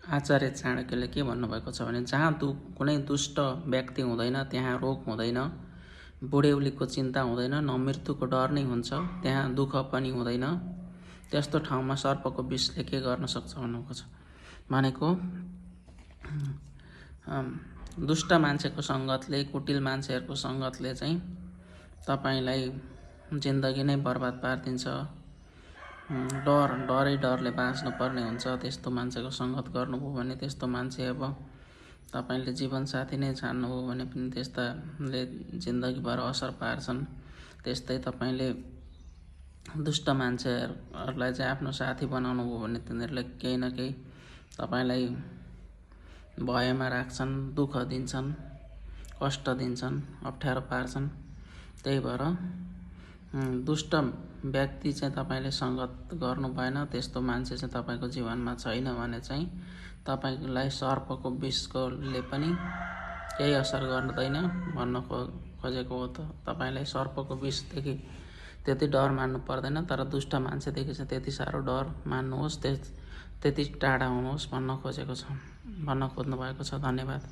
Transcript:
आचार्य चाणक्यले के भन्नुभएको छ भने जहाँ कुनै दुष्ट व्यक्ति हुँदैन त्यहाँ रोग हुँदैन, बुढ्यौलीको चिन्ता हुँदैन, न मृत्युको डर नै हुन्छ, त्यहाँ दुःख पनि हुँदैन। त्यस्तो ठाउँमा सर्पको विषले के गर्न सक्छ भन्नुभएको छ। भनेको दुष्ट मान्छेको सङ्गतले, कुटिल मान्छेहरूको सङ्गतले चाहिँ तपाईलाई जिन्दगी नै बर्बाद पारिदिन्छ। डरले बाँच्नुपर्ने हुन्छ। त्यस्तो मान्छेको सङ्गत गर्नुभयो भने, त्यस्तो मान्छे अब तपाईले जीवनसाथी नै छान्नुभयो भने पनि त्यस्ताले जिन्दगीभर असर पार्छन्। त्यस्तै तपाईले दुष्ट मान्छेहरूलाई चाहिँ आफ्नो साथी बनाउनु भयो भने तिनीहरूले केही न केही तपाईलाई भयमा राख्छन्, दुःख दिन्छन्, कष्ट दिन्छन्, अप्ठ्यारो पार्छन्। त्यही भएर दुष्ट व्यक्ति चाहिँ तपाईले सङ्गत गर्नु भएन। त्यस्तो मान्छे चाहिँ तपाईको जीवनमा छैन भने चाहिँ तपाईलाई सर्पको विषले पनि केही असर गर्दैन भन्न खोजेको हो। त तपाईलाई सर्पको विषदेखि त्यति डर मान्नु पर्दैन, तर दुष्ट मान्छेदेखि चाहिँ त्यति साह्रो डर मान्नुहोस्, त्यति टाढा हुनुहोस् भन्न खोज्नु भएको छ। धन्यवाद।